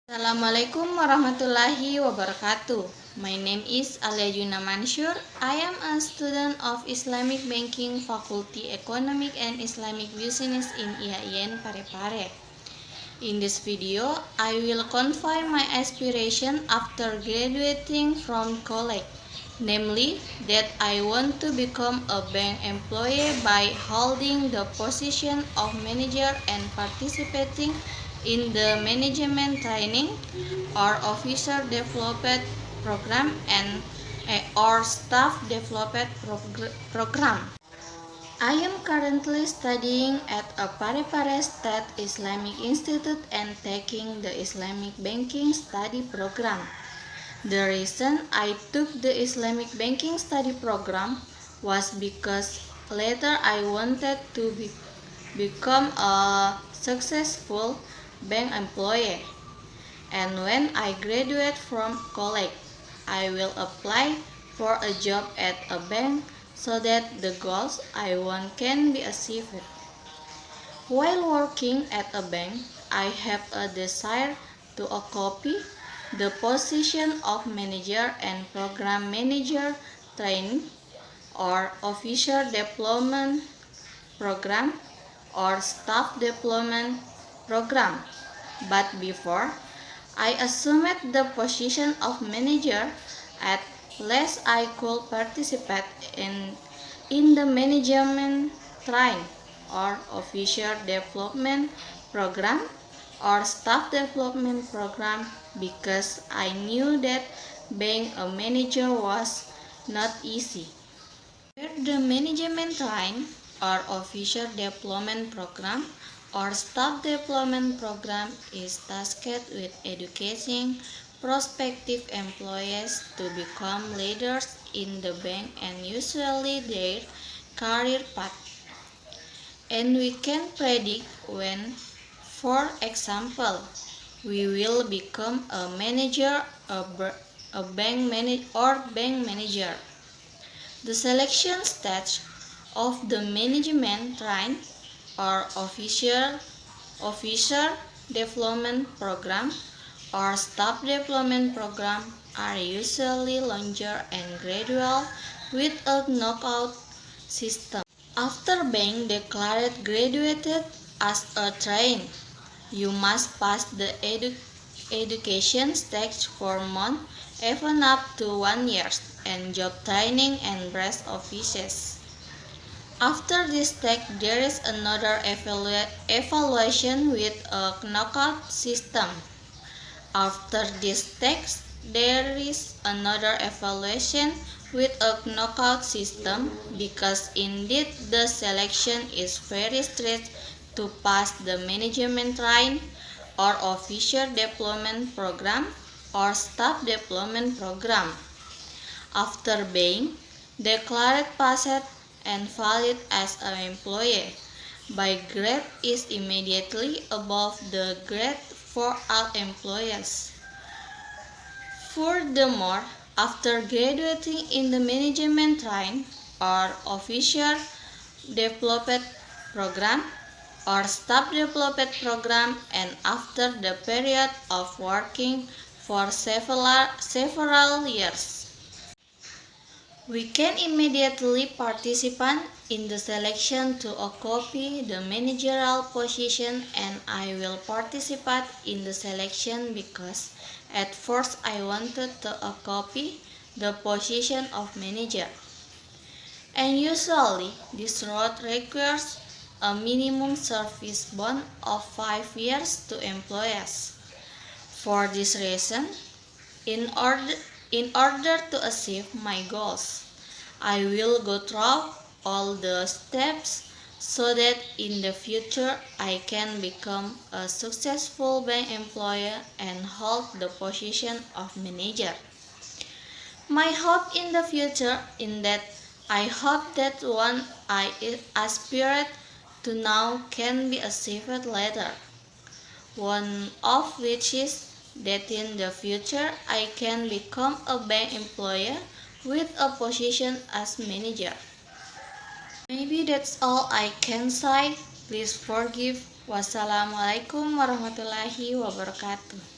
Assalamualaikum warahmatullahi wabarakatuh. My name is Alia Juna Mansur. I am a student of Islamic Banking Faculty Economic and Islamic Business in IAIN Parepare. In this video, I will convey my aspiration after graduating from college, namely that I want to become a bank employee by holding the position of manager and participating in the management training or officer development program and or staff development program. I am currently studying at a Parepare State Islamic Institute and taking the Islamic Banking Study Program. The reason I took the Islamic Banking Study Program was because later I wanted to become a successful bank employee. And when I graduate from college, I will apply for a job at a bank so that the goals I want can be achieved. While working at a bank, I have a desire to occupy the position of manager and program manager training or officer development program or staff development program. But before I assumed the position of manager, at least I could participate in the management training or officer development program or staff development program because I knew that being a manager was not easy. The management training or officer development program or staff development program is tasked with educating prospective employees to become leaders in the bank and usually their career path. And we can predict when, for example, we will become a manager, a bank manager. The selection stage of the management training or officer development program or staff development program are usually longer and gradual with a knockout system. After being declared graduated as a trainee, you must pass the education stage for months, even up to 1 year, and job training and rest offices. After this stage, there is another evaluation with a knockout system. After this stage, there is another evaluation with a knockout system because indeed the selection is very strict to pass the management training or officer development program or staff development program. After being declared passed and valid as an employee, by grade is immediately above the grade for all employees. Furthermore, after graduating in the management training or officer development program or staff development program and after the period of working for several years, we can immediately participate in the selection to occupy the managerial position, and I will participate in the selection because at first I wanted to occupy the position of manager. And usually this route requires a minimum service bond of 5 years to employees. For this reason, in order to achieve my goals, I will go through all the steps so that in the future I can become a successful bank employee and hold the position of manager. My hope in the future is that I hope that what I aspired to now can be achieved later. One of which is that in the future I can become a bank employee with a position as manager. Maybe that's all I can say. Please forgive. Wassalamualaikum warahmatullahi wabarakatuh.